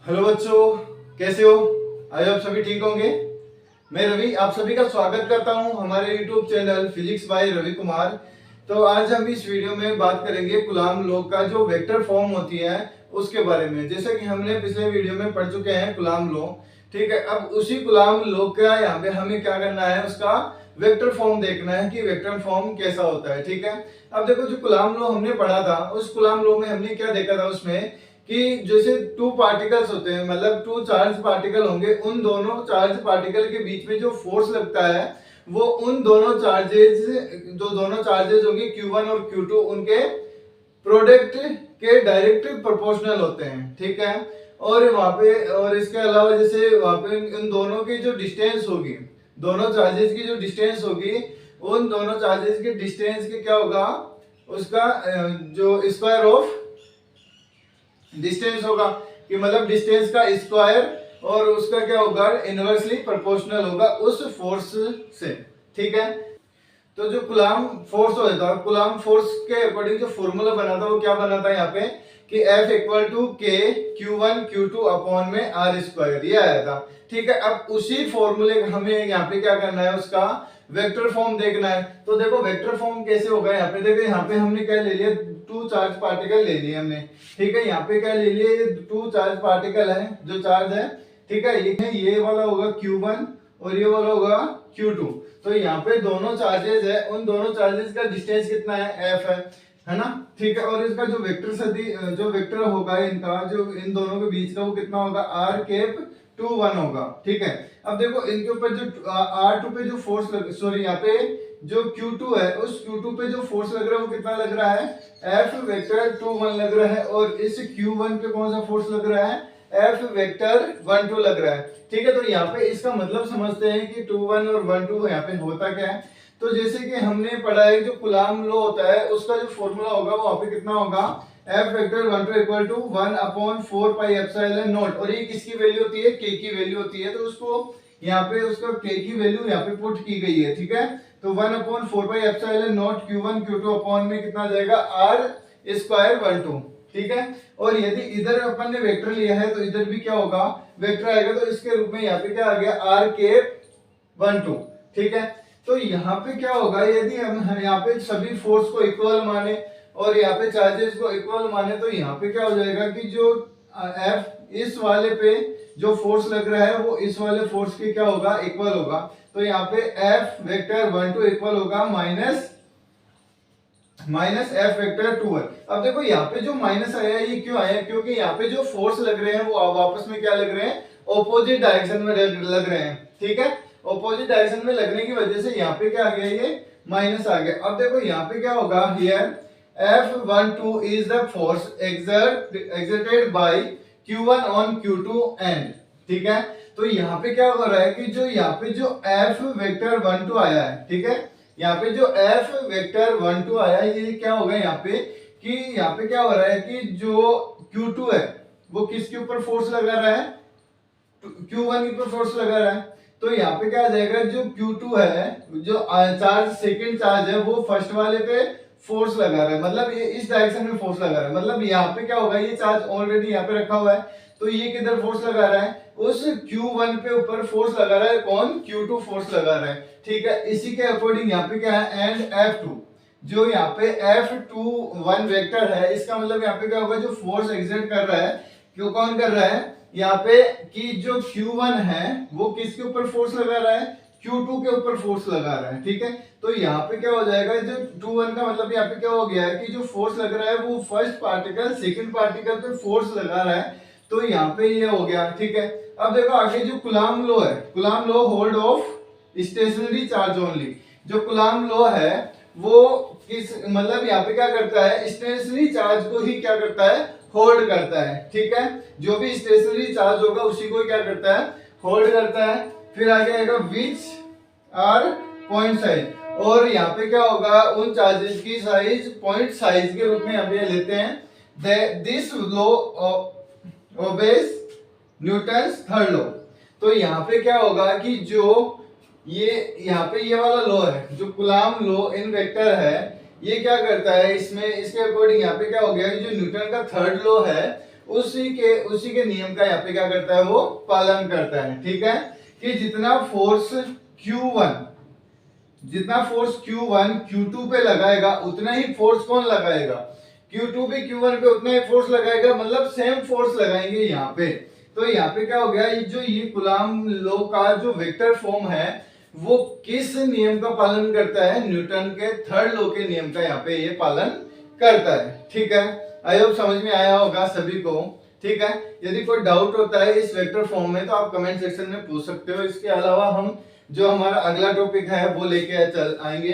Hello बच्चों, कैसे हो? आई आप सभी ठीक होंगे। मैं रवि आप सभी का स्वागत करता हूं हमारे YouTube channel physics by Ravi Kumar. तो आज हम इस वीडियो में बात करेंगे कूलॉम लॉ का जो वेक्टर फॉर्म होती है उसके बारे में। जैसे कि हमने पिछले वीडियो में पढ़ चुके हैं कूलॉम लॉ, ठीक है। अब उसी कूलॉम लॉ का यहाँ पे हमें क्या करना है, उसका वेक्टर फॉर्म देखना है कि वेक्टर फॉर्म कैसा होता है, ठीक है। अब देखो, जो कूलॉम लॉ हमने पढ़ा था उस कूलॉम लॉ में हमने क्या देखा था उसमें कि जैसे टू पार्टिकल्स होते हैं, मतलब टू चार्ज पार्टिकल होंगे, उन दोनों चार्ज पार्टिकल के बीच में जो फोर्स लगता है वो उन दोनों चार्जेस, जो दोनों चार्जेस होंगे Q1 और Q2, उनके प्रोडक्ट के डायरेक्ट प्रोपोर्शनल होते हैं, ठीक है। और वहां पे, और इसके अलावा जैसे वहां पे इन दोनों की जो डिस्टेंस होगी, दोनों चार्जेस की जो डिस्टेंस होगी, उन दोनों चार्जेस की डिस्टेंस के क्या होगा, उसका जो स्क्वायर ऑफ डिस्टेंस होगा, कि मतलब डिस्टेंस का स्क्वायर, और उसका क्या होगा, इनवर्सली प्रोपोर्शनल होगा उस फोर्स से, ठीक है। तो जो कूलॉम फोर्स होता है, कूलॉम फोर्स के अकॉर्डिंग जो फॉर्मूला बना था वो क्या बना था यहाँ पे कि F इक्वल टू के Q1 Q2 अपॉन में R स्क्वायर, ये आया था, ठीक है। अब उसी फॉर्मूले हमें यहाँ पे क्या करना है, उसका वेक्टर फॉर्म देखना है। तो देखो वेक्टर फॉर्म कैसे होगा, यहाँ पे देखो, यहाँ पे हमने क्या ले लिया, टू चार्ज पार्टिकल ले लिए हमने, ठीक है। यहाँ पे क्या ले लिए, ये टू चार्ज पार्टिकल है, जो चार्ज है, ठीक है। ये वाला होगा Q1 और ये वाला होगा Q2। तो यहाँ पे दोनों चार्जेस है, उन दोनों चार्जेस का डिस्टेंस कितना है, F है ना, ठीक है। और इसका जो वेक्टर जो वेक्टर होगा इनका, जो इन दोनों के बीच का, वो कितना होगा, R कैप 2 1 होगा, ठीक है। अब देखो इनके ऊपर जो R2 पे जो फोर्स सॉरी यहाँ पे जो Q2 है, उस Q2 पे जो फोर्स लग रहा है वो कितना लग रहा है, F वेक्टर 2 1 लग रहा है। और इस Q1 पे कौन सा फोर्स लग रहा है, F वेक्टर 1 2 लग रहा है, ठीक है। तो यहाँ पे इसका मतलब समझते हैं कि 2 1 और 1 2 यहाँ पे होता क्या है। तो जैसे कि हमने पढ़ा है जो कूलॉम लॉ होता है उसका जो फॉर्मूला होगा वो वहां पे कितना होगा, F vector 1 2 equal to 1 upon 4 pi epsilon naught. और ये किसकी वैल्यू होती है, K की वैल्यू होती है। तो उसको यहाँ पे उसका K की वैल्यू यहाँ पे पुट की गई है, ठीक है। तो 1 upon 4 pi epsilon not Q1 Q2 upon में कितना जाएगा, R स्क्वायर 1 2, ठीक है। और यदि इधर अपन ने वेक्टर लिया है तो इधर भी क्या होगा, वेक्टर आएगा। तो इसके रूप में यहाँ पे क्या आ गया, R कैप 1 2, ठीक है। तो यहाँ पे क्या होगा, यदि हम यहाँ पे सभी फोर्स को इक्वल माने और यहाँ पे चार्जेस को इक्वल माने, तो यहाँ पे क्या हो जाएगा कि जो F इस वाले पे जो फोर्स लग रहा है वो इस वाले फोर्स के क्या होगा, इक्वल होगा। तो यहाँ पे F वेक्टर 1 2 इक्वल होगा माइनस F वेक्टर 2 1। अब देखो यहाँ पे जो माइनस आया ये क्यों आया, क्योंकि यहाँ पे जो फोर्स लग रहे हैं वो आपस में क्या लग रहे हैं, ऑपोजिट डायरेक्शन में लग रहे हैं, ठीक है। ऑपोजिट डायरेक्शन में लगने की वजह से यहाँ पे क्या आ गया, ये माइनस आ गया। अब देखो यहाँ पे क्या होगा, here F12 is the force exerted by Q1 on Q2 and, ठीक है। तो यहाँ पे क्या हो रहा है कि जो यहाँ पे जो F वेक्टर 1 2 आया है, ठीक है, यहाँ पे जो F वेक्टर 1 2 आया है, ये क्या होगा यहाँ पे कि यहाँ पे क्या हो रहा है कि जो Q2 है वो किसके ऊपर फोर्स लगा रहा है, Q1 के ऊपर फोर्स लगा रहा है। तो यहाँ पे क्या आ जाएगा, जो Q2 है, जो चार्ज सेकंड चार्ज है, वो फर्स्ट वाले पे फोर्स लगा रहा है, मतलब ये इस डायरेक्शन में फोर्स लगा रहा है। मतलब यहाँ पे क्या होगा, ये चार्ज ऑलरेडी यहाँ पे रखा हुआ है, तो ये किधर फोर्स लगा रहा है, उस Q1 पे ऊपर फोर्स लगा रहा है, कौन, Q2 फोर्स लगा रहा है, ठीक है। इसी के अकॉर्डिंग यहाँ पे क्या है, एंड F2, जो यहाँ पे F21 वेक्टर है, इसका मतलब यहाँ पे क्या होगा, जो फोर्स एक्सर्ट कर रहा है, क्यों, कौन कर रहा है यहाँ पे, कि जो Q1 है वो किसके ऊपर फोर्स लगा रहा है, Q2 के ऊपर फोर्स लगा रहा है, ठीक है। तो यहाँ पे क्या हो जाएगा, जो 2 1 का मतलब यहाँ पे क्या हो गया है कि जो फोर्स लग रहा है वो फर्स्ट पार्टिकल सेकंड पार्टिकल पे फोर्स लगा रहा है। तो यहाँ पे ये हो गया, ठीक है। अब देखो आगे जो कूलॉम लॉ है, coulomb law hold of stationary charge only. जो कूलॉम लॉ है वो किस, मतलब यहाँ पे क्या करता है, स्टेशनरी चार्ज को ही क्या करता है, होल्ड करता है, ठीक है। जो भी स्टेशनरी चार्ज होगा उसी को क्या करता है, होल्ड करता है। फिर आगे आएगा विच आर पॉइंट साइज, और यहाँ पे क्या होगा, उन चार्जेस की साइज पॉइंट साइज के रूप में यहाँ पे लेते हैं। This law obeys Newton's third law. तो यहाँ पे क्या होगा कि जो ये यहाँ पे ये वाला लॉ है, जो कूलॉम लॉ इन वेक्टर है, ये क्या करता है, इसमें इसके अकॉर्डिंग यहाँ पे क्या हो गया, जो न्यूटन का थर्ड लॉ है उसी के नियम का यहाँ पे क्या करता है, वो पालन करता है। ठीक है, कि जितना फोर्स Q1 Q2 पे लगाएगा उतना ही फोर्स कौन लगाएगा, Q2 भी Q1 पे उतना ही फोर्स लगाएगा, मतलब सेम फोर्स लगाएंगे यहाँ पे। तो यहाँ पे क्या हो गया, ये कूलॉम लॉ का जो वेक्टर फॉर्म है वो किस नियम का पालन करता है, न्यूटन के थर्ड लॉ के नियम का यहाँ पे ये पालन करता है। ठीक है, आई होप समझ में आया होगा सभी को। ठीक है, यदि कोई डाउट होता है इस वेक्टर फॉर्म में तो आप कमेंट सेक्शन में पूछ सकते हो। इसके अलावा हम जो हमारा अगला टॉपिक है वो लेके चल आएंगे।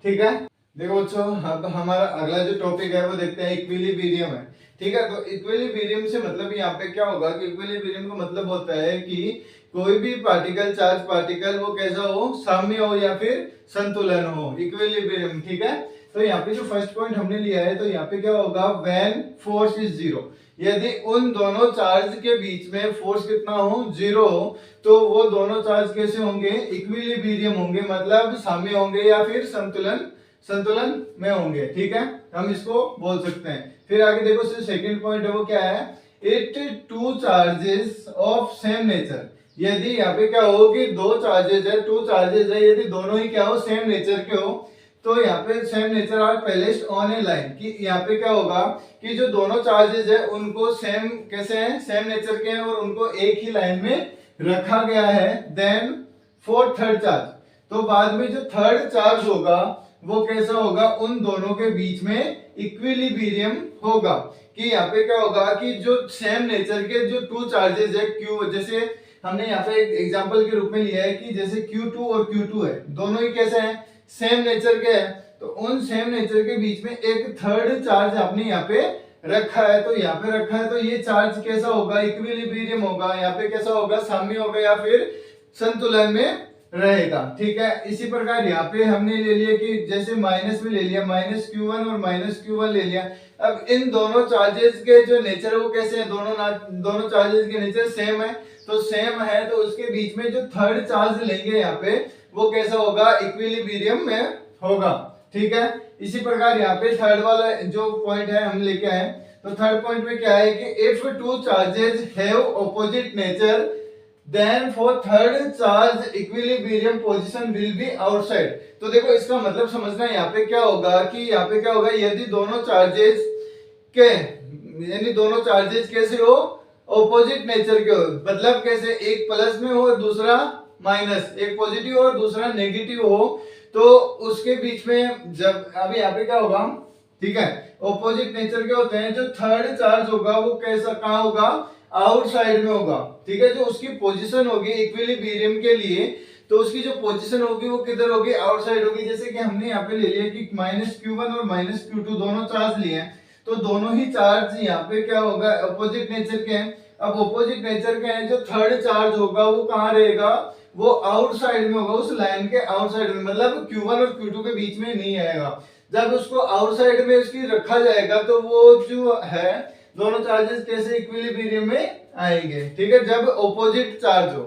ठीक है, देखो बच्चों, अब हमारा अगला जो टॉपिक है वो देखते हैं, इक्विलिब्रियम है। ठीक है, तो इक्विलिब्रियम से मतलब यहाँ पे क्या होगा कि इक्विलिब्रियम का मतलब होता है कि कोई भी पार्टिकल, चार्ज पार्टिकल, वो कैसा हो, साम्य हो या फिर संतुलन हो, इक्विलिब्रियम। ठीक है, तो यहाँ पे जो फर्स्ट पॉइंट हमने लिया है, तो यहाँ पे क्या होगा, व्हेन फोर्स इज जीरो, यदि उन दोनों चार्ज के बीच में फोर्स कितना हो, जीरो हो, तो वो दोनों चार्ज कैसे होंगे, इक्विलिब्रियम होंगे, मतलब साम्य होंगे या फिर संतुलन में होंगे। ठीक है, हम इसको बोल सकते हैं। फिर आगे देखो, सेकंड पॉइंट है वो क्या है, it two charges of same nature, यदि यहाँ पे क्या हो कि दो चार्जेस है, टू चार्जेस है, यदि दोनों ही क्या हो, सेम नेचर के हो, तो यहाँ पे same nature are placed on a line, कि यहाँ पे क्या होगा कि जो दोनों चार्जेस है उनको सेम कैसे हैं, सेम नेचर के हैं और उनको एक ही लाइन में रखा गया है। देन फॉर थर्ड चार्ज, तो बाद में जो थर्ड चार्ज होगा वो कैसा होगा, उन दोनों के बीच में इक्विलिब्रियम होगा। कि यहाँ पे क्या होगा कि जो सेम नेचर के जो टू चार्जेस है, क्यू, जैसे हमने यहाँ पे एक एग्जांपल के रूप में लिया है कि जैसे Q2 और Q2 है, दोनों ही कैसे हैं, सेम नेचर के हैं, तो उन सेम नेचर के बीच में एक थर्ड चार्ज आपने यहाँ पे रखा है, तो यहाँ पे रखा है, तो ये चार्ज कैसा होगा, इक्विलिब्रियम होगा, यहाँ पे कैसा होगा, साम्य होगा या फिर संतुलन में रहेगा। ठीक है, इसी प्रकार यहाँ पे हमने ले लिया कि जैसे माइनस में ले लिया, -Q1 और -Q1 ले लिया। अब इन दोनों चार्जेस के जो नेचर है वो कैसे है, दोनों चार्जेस के नेचर सेम है, तो सेम है, तो उसके बीच में जो थर्ड चार्ज लेंगे यहाँ पे वो कैसा होगा, इक्विलिब्रियम में होगा। ठीक है, इसी प्रकार यहाँ पे थर्ड वाला जो पॉइंट है हम लेके आए, तो थर्ड पॉइंट में क्या है कि if two charges have opposite nature then for third charge equilibrium position will be outside. तो देखो इसका मतलब समझना, यहाँ पे क्या होगा कि यहाँ पे क्या होगा, यदि दोनों चार्जेस कैसे हो, ऑपोजिट नेचर के हो, मतलब कैसे, एक प्लस में हो दूसरा माइनस, एक पॉजिटिव और दूसरा नेगेटिव हो, तो उसके बीच में जब अभी यहाँ पे क्या होगा, ठीक है, ऑपोजिट नेचर के होते हैं, जो थर्ड चार्ज होगा वो कैसा, कहाँ होगा, आउटसाइड में होगा। ठीक है, जो उसकी पोजीशन होगी इक्विलिब्रियम के लिए, तो उसकी जो पोजीशन होगी वो किधर होगी, आउटसाइड होगी। जैसे कि हमने यहाँ पे ले लिया कि -Q1 और -Q2 दोनों चार्ज लिए हैं, तो दोनों ही चार्ज यहाँ पे क्या होगा, ऑपोजिट नेचर के हैं। अब ऑपोजिट नेचर के हैं, जो थर्ड चार्ज होगा वो कहाँ रहेगा, वो आउटसाइड में होगा, उस लाइन के आउटसाइड में, मतलब Q1 और Q2 के बीच में नहीं आएगा। जब उसको आउटसाइड में इसकी रखा जाएगा तो वो जो है दोनों चार्जेस कैसे इक्विलिब्रियम में आएंगे। ठीक है, जब ऑपोजिट चार्ज हो।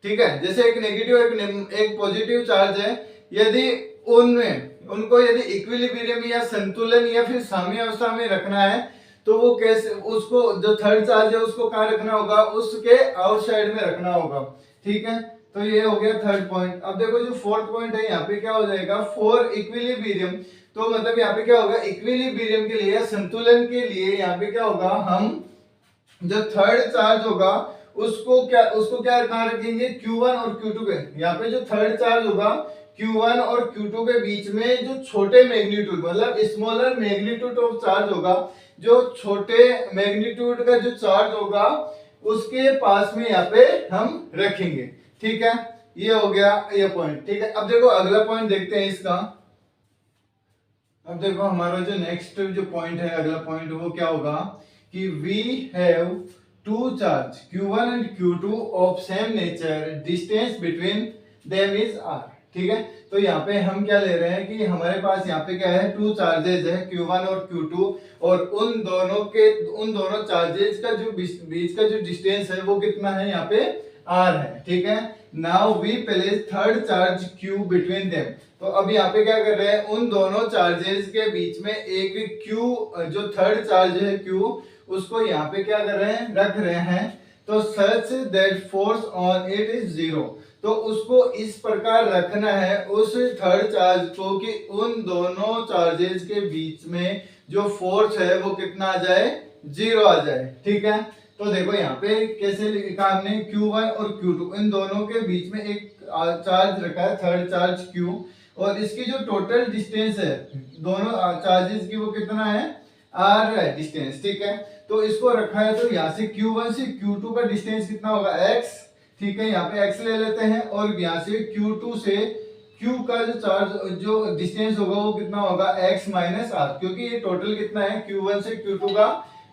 ठीक है, जैसे एक नेगेटिव एक पॉजिटिव चार्ज है, यदि उनको यदि इक्विलिब्रियम या संतुलन या फिर साम्य अवस्था में रखना है, तो वो कैसे, उसको जो थर्ड चार्ज है उसको कहाँ रखना होगा, उसके आउटसाइड में रखना होगा। ठीक है, तो ये हो गया थर्ड पॉइंट। अब देखो जो फोर्थ पॉइंट है, यहाँ पे क्या हो जाएगा, फॉर इक्विलिब्रियम, तो मतलब यहाँ पे क्या होगा, इक्विलिब्रियम के लिए, संतुलन के लिए यहाँ पे क्या होगा, हम जो थर्ड चार्ज होगा उसको क्या कहाँ रखेंगे, Q1 और Q2 पे। यहाँ पे जो थर्ड चार्ज होगा Q1 और Q2 के बीच में जो छोटे मैग्नीट्यूड, मतलब स्मॉलर मैग्नीट्यूड ऑफ चार्ज होगा, जो छोटे मैग्नीट्यूड का जो चार्ज होगा उसके पास में यहाँ पे हम रखेंगे। ठीक है, ये हो गया ये पॉइंट। ठीक है, अब देखो अगला पॉइंट देखते हैं इसका। अब देखो हमारा जो नेक्स्ट जो पॉइंट है, अगला पॉइंट वो क्या होगा कि we have two charge Q1 and Q2 of same nature, distance between them is r। ठीक है, तो यहाँ पे हम क्या ले रहे हैं कि हमारे पास यहाँ पे क्या है, टू चार्जेस है Q1 और Q2, और उन दोनों चार्जेस का जो बीच का जो डिस्टेंस है वो कितना है, यहाँ पे r है। ठीक है, now we place third charge Q between them. तो अब यहाँ पे क्या कर रहे हैं, उन दोनों चार्जेस के बीच में एक Q, जो थर्ड चार्ज है Q, उसको यहाँ पे क्या कर रहे हैं, रख रहे हैं। तो such that force on it is zero, तो उसको इस प्रकार रखना है उस थर्ड चार्ज को कि उन दोनों चार्जेस के बीच में जो फोर्स है वो कितना आ जाए, जीरो आ जाए। ठीक है, तो देखो यहाँ पे कैसे लिखा हमने, Q1 और Q2 इन दोनों के बीच में एक चार्ज रखा है, थर्ड चार्ज Q, और इसकी जो टोटल डिस्टेंस है दोनों चार्जेस की वो कितना है, R है डिस्टेंस। ठीक है, तो इसको रखा है, तो यहाँ से Q1 से Q2 का डिस्टेंस कितना होगा, x। ठीक है, यहाँ पे x ले लेते हैं, और यहाँ से Q2 से Q का जो चार्ज जो डिस्टेंस होगा वो कितना होगा, x माइनस आर, क्योंकि ये टोटल कितना है, Q1 से Q2 का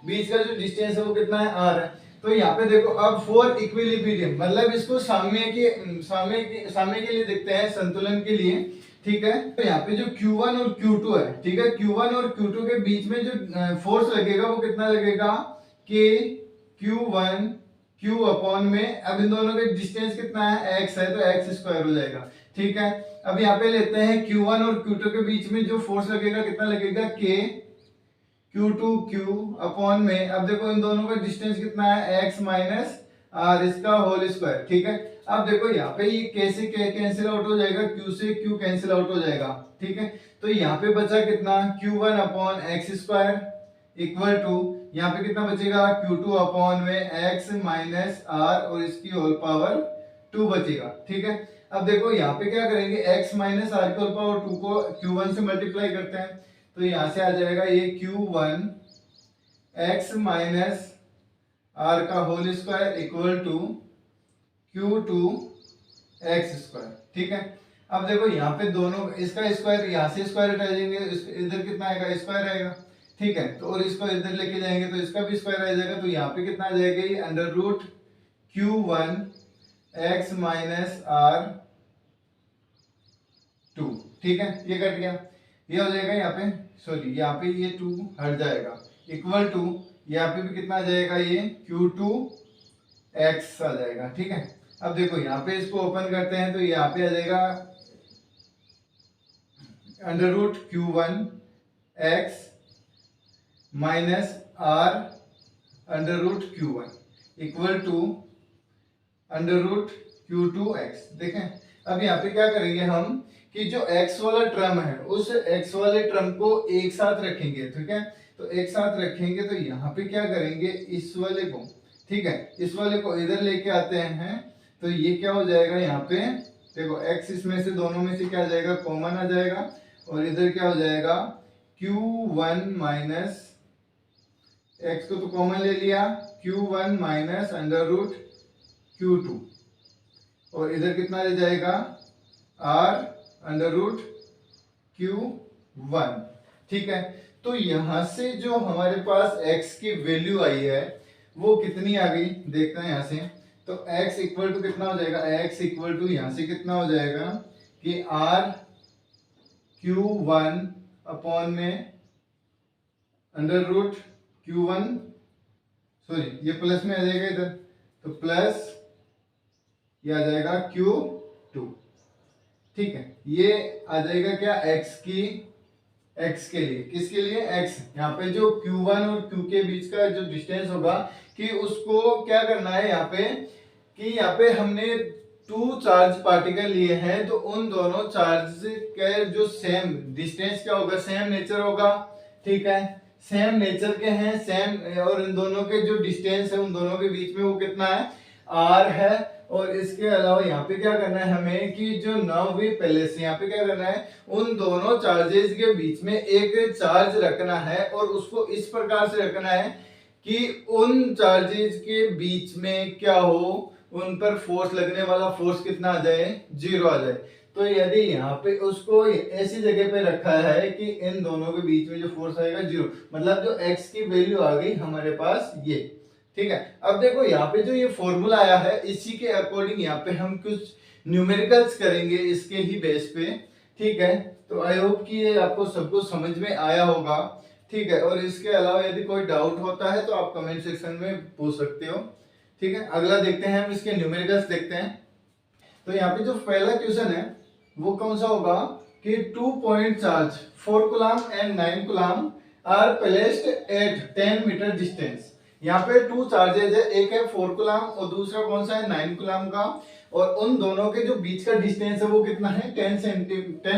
बीच का जो डिस्टेंस है वो कितना है, r है। तो यहाँ पे देखो अब फॉर इक्विलिब्रियम, मतलब इसको साम्य के लिए देखते हैं, संतुलन के लिए। ठीक है, तो यहाँ पे जो Q1 और Q2 है, ठीक है, Q1 और Q2 के बीच में जो फोर्स लगेगा वो कितना लगेगा, कि Q1 Q अपॉन में, अब इन दोनों का डिस्टेंस कितना है, x है, तो x स्क्वायर हो जाएगा। ठीक है, अब यहाँ पे लेते हैं Q1 और Q2 के बीच में जो फोर्स लगेगा कितना लगेगा, K Q2 Q अपॉन में, अब देखो इन दोनों का डिस्टेंस कितना है, x माइनस आर, इसका होल स्क्वायर। ठीक है, अब देखो यहाँ पे ये k से k कैंसिल आउट हो जाएगा, q से q कैंसिल आउट हो जाएगा। ठीक है, तो यहाँ पे बचा कितना, Q1 upon x square equal to, यहाँ पे कितना बचेगा, Q2 अपॉन में x माइनस आर और इसकी होल पावर 2 बचेगा। ठीक है, अब देखो यहाँ पे क्या करेंगे, x माइनस आर की होल पावर 2 को Q1 से मल्टीप्लाई करते हैं, तो यहाँ से आ जाएगा ये Q1 x माइनस आर का whole square equal to Q2 x square. ठीक है, अब देखो यहाँ पे दोनों, इसका स्क्वायर यहाँ से स्क्वायर हटा देंगे, इधर कितना आएगा, स्क्वायर आएगा। ठीक है, तो और इसको इधर लेके जाएंगे तो इसका भी स्क्वायर आ जाएगा, तो यहाँ पे कितना आ जाएगा, ये under root Q1 x minus r 2। ठीक है, ये कट गया, ये हो जाएगा यहाँ पे, सॉरी यहाँ पे ये 2 हट जाएगा, इक्वल टू यहाँ पे भी कितना आ जाएगा, ये Q2 x आ जाएगा। ठीक है, अब देखो यहाँ पे इसको ओपन करते हैं, तो यहाँ पे आ जाएगा under root Q1 x minus r under root Q1 equal to under root Q2 x। देखें, अब यहाँ पे क्या करेंगे हम, कि जो x वाला टर्म है उस x वाले टर्म को एक साथ रखेंगे। ठीक है, तो एक साथ रखेंगे, तो यहाँ पे क्या करेंगे, इस वाले को, ठीक है, इस वाले को इधर लेके आते हैं, तो ये क्या हो जाएगा, यहाँ पे देखो x इसमें से दोनों में से क्या आ जाएगा, कॉमन आ जाएगा, और इधर क्या हो जाएगा, Q1 माइनस x को तो कॉमन ले लिया, Q1 minus under root Q2, और इधर कितना ले जाएगा, R अंडर रूट Q1। ठीक है, तो यहां से जो हमारे पास x की वैल्यू आई है वो कितनी आ गई, देखते हैं यहाँ से। तो x इक्वल टू कितना हो जाएगा, x इक्वल टू यहाँ से कितना हो जाएगा, कि R Q1 अपॉन में अंडर रूट Q1, सॉरी ये प्लस में आ जाएगा इधर, तो प्लस ये आ जाएगा Q2। ठीक है, ये आ जाएगा क्या, x के लिए, किसके लिए, x, यहाँ पे जो Q1 और Q के बीच का जो डिस्टेंस होगा, कि उसको क्या करना है यहाँ पे, कि यहाँ पे हमने 2 चार्ज पार्टिकल लिए हैं, तो उन दोनों चार्ज के जो सेम डिस्टेंस क्या होगा, सेम नेचर होगा। ठीक है, सेम नेचर के हैं, सेम, और इन दोनों के जो डिस्टेंस है उन दोनों के बीच में वो कितना है, r है। और इसके अलावा यहाँ पे क्या करना है हमें, कि जो नौवीं पहले से यहाँ पे क्या करना है, उन दोनों चार्जेस के बीच में एक चार्ज रखना है, और उसको इस प्रकार से रखना है कि उन चार्जेस के बीच में क्या हो, उन पर फोर्स लगने वाला फोर्स कितना आ जाए, 0 आ जाए। तो यदि यहाँ पे उसको ऐसी जगह पे रखा है कि इन दोनों के बीच में जो फोर्स आएगा 0, मतलब जो x की वैल्यू आ गई हमारे पास ये। ठीक है, अब देखो यहाँ पे जो ये फॉर्मूला आया है, इसी के अकॉर्डिंग यहाँ पे हम कुछ न्यूमेरिकल्स करेंगे इसके ही बेस पे। ठीक है, तो आई होप कि ये आपको सब कुछ समझ में आया होगा। ठीक है, और इसके अलावा यदि कोई डाउट होता है तो आप कमेंट सेक्शन में पूछ सकते हो। ठीक है, अगला देखते हैं हम इसके न्यूमेरिकल्स देखते हैं। तो यहाँ पे जो पहला क्वेश्चन है वो कौन सा होगा, कि 2 point charge 4 coulomb and 9 coulomb are placed at 10 metre distance. यहाँ पे टू चार्जेज है, एक है 4 कूलम और दूसरा कौन सा है 9 कूलम का, और उन दोनों के जो बीच का डिस्टेंस है वो कितना है 10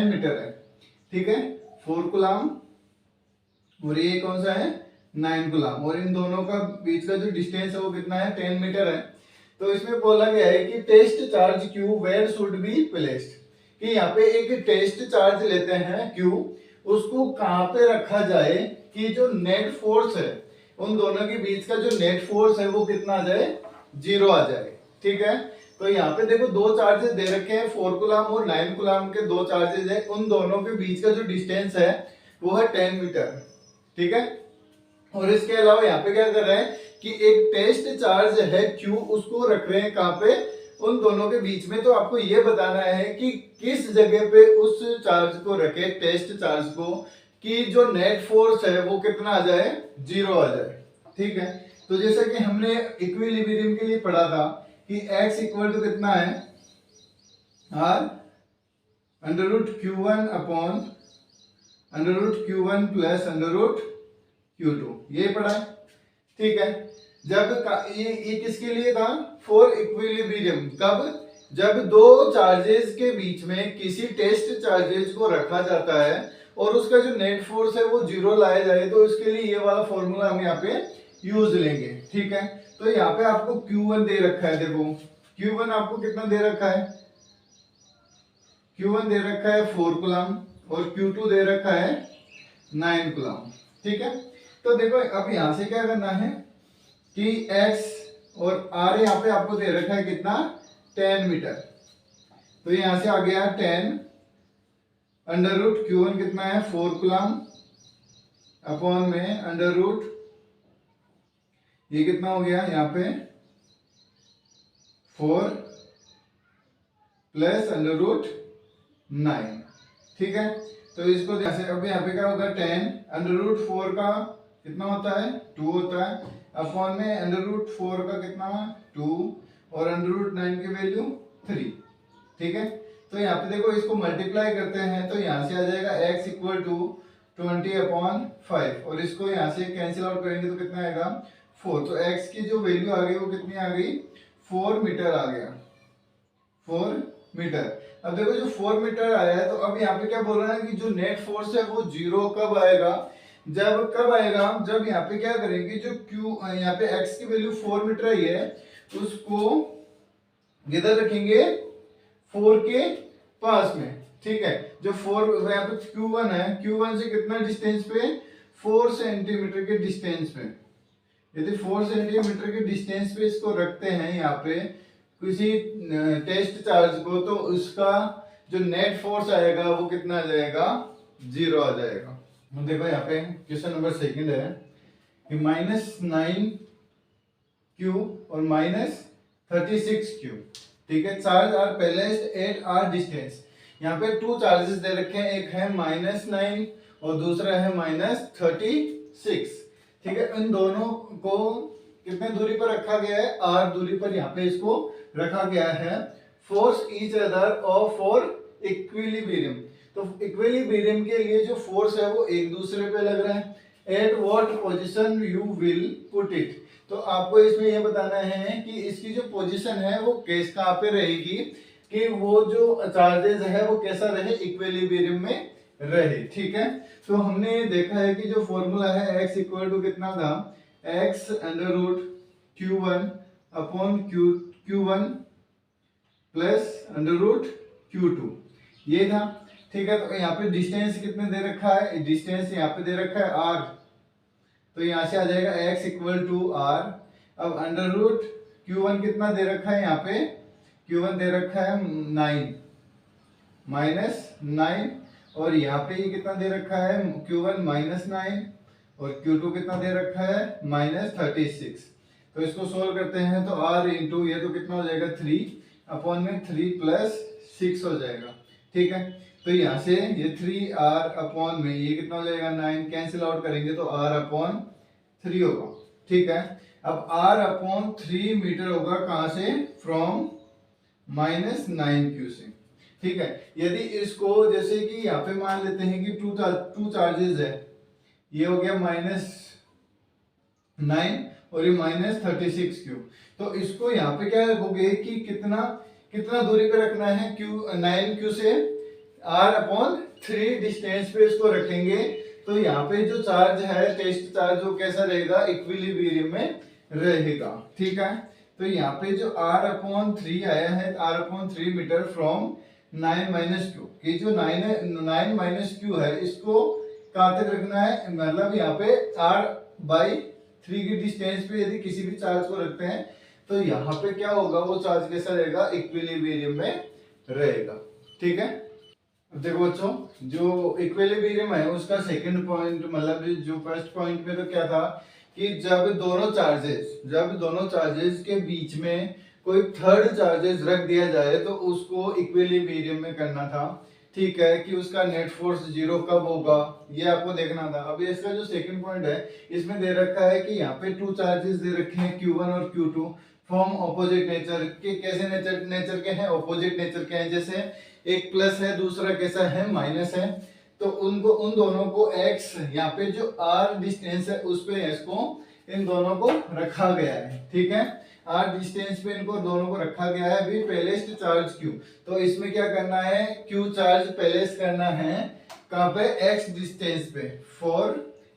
मीटर है। ठीक है, 4 कूलम और ये कौन सा है 9 कूलम, और इन दोनों का बीच का जो डिस्टेंस है वो कितना है 10 मीटर है। तो इसमें बोला गया है कि test charge Q where should be placed, कि यहाँ पे एक टेस्ट चार्ज लेते हैं क्यू, उसको कहाँ पे रखा जाए कि जो नेट फोर्स है उन दोनों के बीच का जो नेट फोर्स है वो कितना आ जाए, 0 आ जाए। ठीक है, तो यहाँ पे देखो दो चार्जेस दे रखे हैं, 4 कूलम और 9 कूलम के दो चार्जेस है, उन दोनों के बीच का जो डिस्टेंस है वो है 10 मीटर। ठीक है, और इसके अलावा यहाँ पे क्या कर रहे हैं कि एक टेस्ट चार्ज है Q, उसको रख रहे हैं कहाँ पे, उन दोनों के बीच में। तो आपको ये बताना है कि किस जगह पे उस चार्ज को रखे, टेस्ट चार्ज को, कि जो नेट फोर्स है वो कितना आ जाए, 0 आ जाए। ठीक है, तो जैसा कि हमने इक्विलिब्रियम के लिए पढ़ा था कि x इक्वल टू कितना है r under root Q1 upon under root Q1 plus under root Q2, ये पढ़ा है। ठीक है, जब ये किसके लिए था, फॉर इक्विलिब्रियम, कब, जब दो चार्जेस के बीच में किसी टेस्ट चार्जेस को रखा जाता है और उसका जो नेट फोर्स है वो 0 लाया जाए, तो इसके लिए ये वाला फॉर्मूला हम यहाँ पे यूज लेंगे। ठीक है, तो यहाँ पे आपको Q1 दे रखा है, देखो Q1 आपको कितना दे रखा है, Q1 दे रखा है 4 कूलम और Q2 दे रखा है 9 कूलम। ठीक है, तो देखो अब यहां से क्या करना है कि x और r यहाँ पे आपको दे रखा है कितना, 10 मीटर, तो यहां से आ गया 10 अंडर रूट Q1 कितना है 4 कूलम अपॉन में अंडर रूट, ये कितना हो गया यहाँ पे 4 प्लस अंडर रूट 9। ठीक है, तो इसको जैसे अब यहाँ पे क्या होगा 10 अंडर रूट 4 का कितना होता है 2 होता है, अपॉन में अंडर रूट 4 का कितना 2 और अंडर रूट 9 की वैल्यू 3। ठीक है, तो यहाँ पे देखो इसको मल्टीप्लाई करते हैं तो यहाँ से आ जाएगा x इक्वल टू 20 अपॉन 5, और इसको यहाँ से कैंसिल आउट करेंगे तो कितना आएगा 4। तो x की जो वैल्यू आ गई वो कितनी आ गई, 4 मीटर आ गया, 4 मीटर। अब देखो जो 4 मीटर आया है, तो अब यहाँ पे क्या बोल रहा है कि जो नेट फोर्स है वो 0 कब आएगा, कब आएगा, जब यहाँ पे क्या करेंगे, जो Q यहाँ पे x की वैल्यू 4 मीटर आई है उसको किधर रखेंगे, 4 के पास में। ठीक है, जो 4 यहाँ पे Q1 है, Q1 से कितना डिस्टेंस पे, 4 सेंटीमीटर के डिस्टेंस पे। यदि 4 सेंटीमीटर के डिस्टेंस पे इसको रखते हैं यहाँ पे किसी टेस्ट चार्ज को, तो उसका जो नेट फोर्स आएगा वो कितना आ जाएगा, 0 आ जाएगा। देखो यहाँ पे क्वेश्चन नंबर 2 है कि -9Q और -36Q। ठीक है, charge are placed at r distance. यहाँ पे टू चार्जेस दे रखे हैं, एक है -9 और दूसरा है -36। ठीक है, इन दोनों को कितने दूरी पर रखा गया है, r दूरी पर यहाँ पे इसको रखा गया है। फोर्स ईच अदर और फॉर इक्विलिब्रियम, तो इक्विलिब्रियम के लिए जो फोर्स है वो एक दूसरे पे लग रहा है। At what position you will put it, तो आपको इसमें यह बताना है कि इसकी जो पोजीशन है वो कैस कहाँ पे रहेगी, कि वो जो चार्जेस है वो कैसा रहे, इक्विलिब्रियम में रहे। ठीक है, तो हमने देखा है कि जो फॉर्मूला है x इक्वल टू कितना था, x under root Q1 upon Q1 plus under root Q2, ये था। ठीक है, तो यहाँ पे डिस्टेंस कितने दे रखा है, डिस्टेंस यहाँ पे दे रखा है r, तो यहाँ से आ जाएगा x इक्वल टू r। अब अंडर रूट Q1 कितना दे रखा है, यहाँ पे Q1 दे रखा है 9 -9, और यहाँ पे ये कितना दे रखा है Q1 -9 और Q2 कितना दे रखा है -36। तो इसको सोल्व करते हैं तो r इंटू ये तो कितना हो जाएगा 3 अपॉन में 3 प्लस 6 हो जाएगा। ठीक है, तो यहाँ से ये 3r अपॉन में ये कितना हो जाएगा 9, कैंसिल आउट करेंगे तो r अपॉन 3 होगा। ठीक है, अब r अपॉन 3 मीटर होगा कहाँ से, फ्रॉम -9Q से। ठीक है, यदि इसको जैसे कि यहाँ पे मान लेते हैं कि टू चार्जेस है, ये हो गया -9 और ये -36 क्यू। तो इसको यहाँ पे क्या रखोगे कि कितना कितना दूरी पे रखना है, क्यू 9 क्यू से r/3 डिस्टेंस पे इसको रखेंगे। तो यहाँ पे जो चार्ज है, टेस्ट चार्ज, वो कैसा रहेगा, इक्विलिब्रियम में रहेगा। ठीक है, तो यहाँ पे जो r/3 आया है, r/3 मीटर फ्रॉम 9 - q, ये जो 9 - q है, इसको कहाँ तक रखना है, मतलब यहाँ पे r/3 की डिस्टेंस पे यदि किसी भी चार्ज को रखते हैं तो यहाँ पे क्या होगा, वो चार्ज कैसा रहेगा, इक्विलिब्रियम में रहेगा। ठीक है, अब देखो बच्चों, जो इक्विलिब्रियम है उसका सेकंड पॉइंट, मतलब जो फर्स्ट पॉइंट में तो क्या था कि जब दोनों चार्जेस के बीच में कोई थर्ड चार्जेस रख दिया जाए तो उसको इक्विलिब्रियम में करना था। ठीक है, कि उसका नेट फोर्स 0 कब होगा, ये आपको देखना था। अभी इसका जो सेकंड पॉइंट है, इसमें दे रखा है कि यहाँ पे 2 चार्जेस दे रखे हैं, Q1 और Q2, फ्रॉम ऑपोजिट नेचर के। कैसे नेचर के हैं, ऑपोजिट नेचर के हैं। जैसे एक प्लस है, दूसरा कैसा है, माइनस है। तो उन दोनों को x, यहाँ पे जो r डिस्टेंस है उस पे इसको, इन दोनों को रखा गया है। ठीक है, r डिस्टेंस पे इनको दोनों को रखा गया है। अभी प्लेस्ड चार्ज q, तो इसमें क्या करना है, q चार्ज प्लेस करना है कहाँ पे, x डिस्टेंस पे, फॉर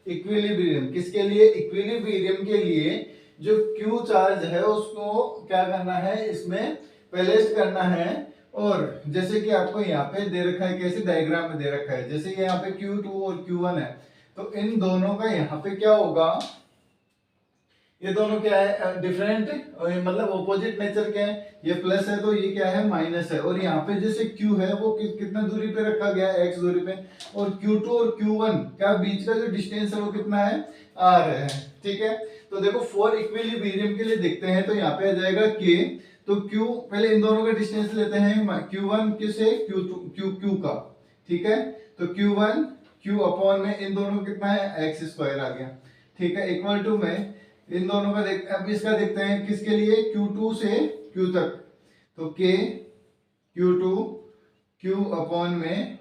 इक्विलिब्रियम। किसके लिए, इक्विलिब्रियम के लिए जो q चार्ज है उसको क्या करना है, इसमें प्लेस करना है। और जैसे कि आपको यहाँ पे दे रखा है, कैसे डायग्राम में दे रखा है, जैसे यहाँ पे Q2 और Q1 है, तो इन दोनों का यहाँ पे क्या होगा, ये दोनों क्या है, डिफरेंट, मतलब ऑपोजिट नेचर के हैं। ये प्लस है तो ये क्या है, माइनस है। और यहाँ पे जैसे Q है वो कितना दूरी पे रखा गया है, x दूरी पे, और Q2 और Q1 का बीच का जो डिस्टेंस है वो कितना है, r है। ठीक है, तो देखो फॉर इक्विलिब्रियम के लिए देखते हैं, तो यहाँ पे आ जाएगा k, तो Q, पहले इन दोनों का डिस्टेंस लेते हैं, Q1 किसे, Q का। ठीक है, तो Q1 Q अपॉन में इन दोनों कितना है, x² आ गया। ठीक है, इक्वल टू में इन दोनों का अब इसका देखते हैं किसके लिए, Q2 से Q तक, तो K Q2 Q अपॉन में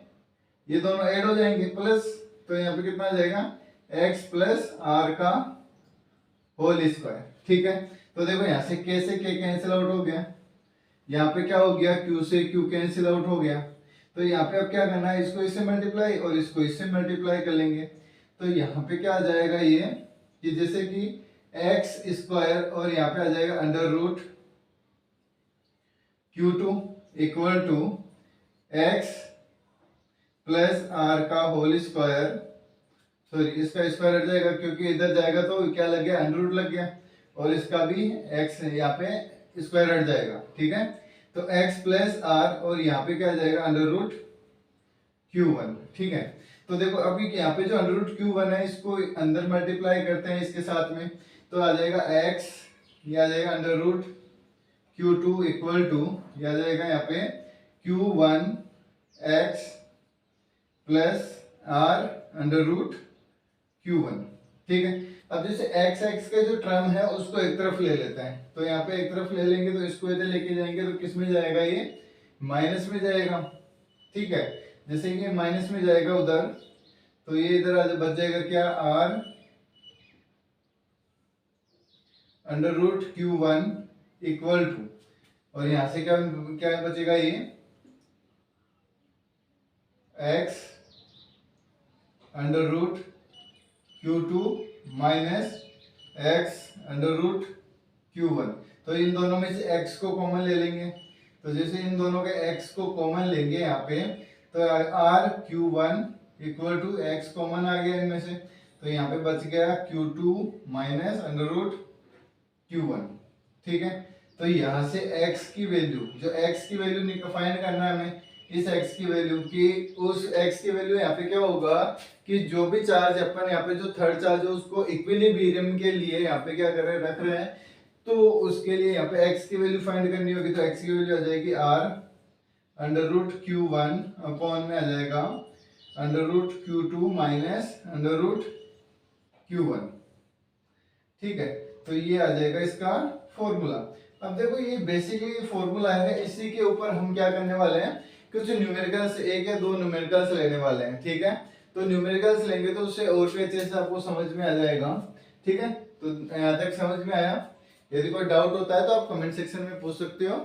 ये दोनों ऐड हो जाएंगे प्लस, तो यहाँ पे कितना आ जाएगा, x प्लस r का होल स्क्वायर। ठीक है, तो देखो यहाँ से K से K कैंसिल आउट हो गया, यहाँ पे क्या हो गया, Q से Q कैंसिल आउट हो गया। तो यहाँ पे अब क्या करना है, इसको इससे मल्टीप्लाई और इसको इससे मल्टीप्लाई कर लेंगे। तो यहाँ पे क्या आ जाएगा, ये कि जैसे कि x² और यहाँ पे आ जाएगा under root Q2 equal to x plus r का होल स्क्वायर, सॉरी इसका स्क्वायर हट जाएगा क्योंकि इधर जाएगा तो क्या लग गया, अंडर रूट लग गया, और इसका भी x यहाँ पे स्क्वायर हट जाएगा। ठीक है, तो x प्लस r और यहाँ पे क्या आ जाएगा, अंडर रूट Q1। ठीक है, तो देखो अभी यहाँ पे जो अंडर रूट Q1 है, इसको अंदर मल्टीप्लाई करते हैं इसके साथ में, तो आ जाएगा x, ये आ जाएगा under root Q2 equal to, ये आ जाएगा यहाँ पे Q1 x plus r under root Q1। ठीक है, अब जैसे x का जो टर्म है उसको एक तरफ ले लेते हैं, तो यहाँ पे एक तरफ ले लेंगे तो इसको इधर लेके जाएंगे तो किस में जाएगा, ये माइनस में जाएगा। ठीक है, जैसे कि माइनस में जाएगा उधर, तो ये इधर बच जाएगा क्या, r under root Q1 equal to, और यहाँ से क्या क्या बचेगा, ये x under root Q2 minus x under root Q1। तो इन दोनों में से x को कॉमन ले लेंगे, तो जैसे इन दोनों के x को कॉमन लेंगे यहाँ पे, तो r Q1 equal to x common आ गया इनमें से, तो यहाँ पे बच गया Q2 minus under root Q1। ठीक है, तो यहाँ से x की वैल्यू, जो x की वैल्यू फाइंड करना है हमें, इस x की वैल्यू की, उस x की वैल्यू यहाँ पे क्या होगा कि जो भी चार्ज अपन यहाँ पे जो थर्ड चार्ज है उसको इक्विलिब्रियम के लिए यहाँ पे क्या कर रहे हैं, रख रहे हैं, तो उसके लिए यहाँ पे x की वैल्यू फाइंड करनी होगी। तो x की वैल्यू आ जाएगी r under root Q1 upon में आ जाएगा under root Q2 minus under root Q1। ठीक है, तो ये आ जाएगा इसका फॉर्मूला। अब देखो ये बेसिकली फॉर्मूला है, इसी के ऊपर हम क्या करने वाले हैं, कुछ न्यूमेरिकल्स, एक या दो न्यूमेरिकल्स लेने वाले हैं। ठीक है, तो न्यूमेरिकल्स लेंगे तो उससे और भी अच्छे से आपको समझ में आ जाएगा। ठीक है, तो यहाँ तक समझ में आया? यदि कोई डाउट होता है तो आप कमेंट सेक्शन में पूछ सकते हो।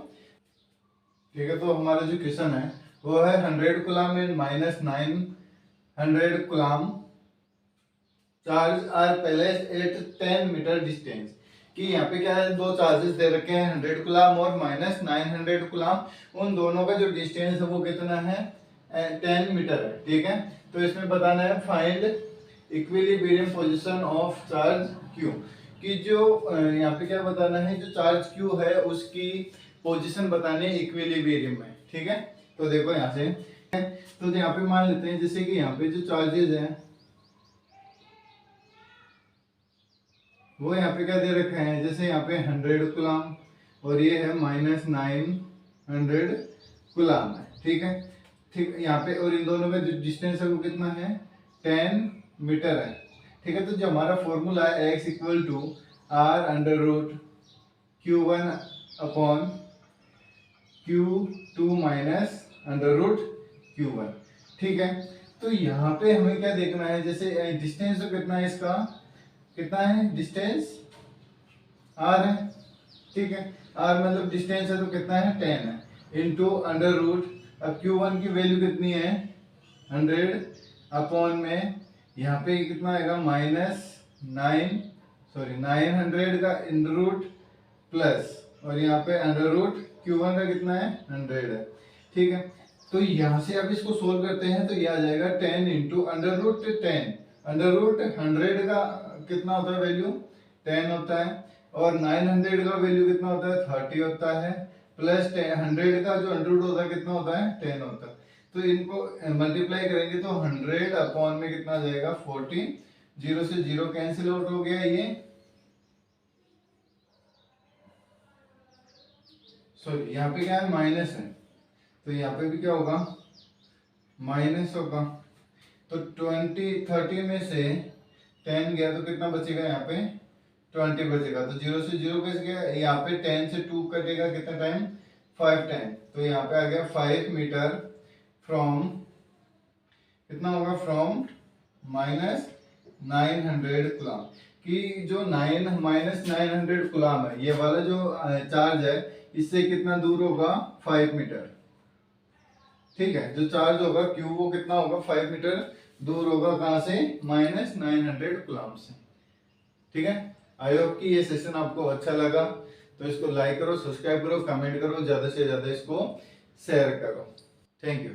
ठीक है, तो हमारा जो क्वेश्चन है वो है 100 coulomb and minus 900 coulomb charge are placed at 10 metre distance. कि यहाँ पे क्या है, दो चार्जेस दे रखे हैं 100 कूलम और माइनस 900 कूलम। उन दोनों का जो डिस्टेंस है वो कितना है, 10 मीटर है। ठीक है, तो इसमें बताना है find equilibrium position of charge Q. कि जो यहाँ पे क्या बताना है, जो चार्ज क्यू है उसकी पोजीशन बतानी है इक्विलिब्रियम में। ठीक है, तो देखो यहाँ से, तो यहाँ पे मान लेते हैं जैसे कि यहाँ पे जो चार्जेस हैं वो यहाँ पे क्या दे रखे हैं, जैसे यहाँ पे 100 कूलम और ये है माइनस 900 कूलम है। ठीक है, ठीक, यहाँ पे और इन दोनों में जो डिस्टेंस है वो कितना है, 10 मीटर है। ठीक है, तो जो हमारा फॉर्मूला है x equal to r under root q1 upon q2 minus under root q1। ठीक है, तो यहाँ पे हमें क्या देखना है, जैसे डिस्टेंस तो कितना है इसका, कितना है डिस्टेंस, r है। ठीक है, r मतलब डिस्टेंस है तो कितना है 10 है इनटू अंडर रूट। अब q1 की वैल्यू कितनी है 100 अपॉन में यहाँ पे कितना आएगा माइनस 900 का अंडर रूट प्लस और यहाँ पे अंडर रूट q1 का कितना है 100 है। ठीक है, तो यहाँ से अब इसको सोल्व करते हैं तो ये आ जाएगा 10 into under root 10। Under root 100 का कितना होता है वैल्यू 10 होता है और 900 का वैल्यू कितना होता है 30 होता है प्लस 100 का जो अंडर रूट होता है कितना होता है 10 होता है। तो इनको मल्टीप्लाई करेंगे तो 100 अपॉन में कितना आ जाएगा 14। 0 से 0 कैंसिल आउट हो गया ये, सॉरी यहाँ पे क्या है माइनस है तो यहाँ पे भी क्या होगा माइनस होगा। तो 30 में से 10 गया तो कितना बचेगा यहाँ पे 20 बचेगा। तो 0 से 0 बच गया, यहाँ पे 10 से 2 कटेगा कितना टाइम 5 टाइम। तो यहाँ पे आ गया 5 मीटर फ्रॉम कितना होगा फ्रॉम माइनस 900 कूलम। कि जो माइनस 900 कूलम है ये वाला जो चार्ज है इससे कितना दूर होगा 5 मीटर। ठीक है, जो चार्ज होगा क्यू वो कितना होगा 5 मीटर दूर होगा, कहां से माइनस 900 कूलम से। ठीक है, आई होप कि ये सेशन आपको अच्छा लगा, तो इसको लाइक करो, सब्सक्राइब करो, कमेंट करो, ज्यादा से ज्यादा इसको शेयर करो। Thank you.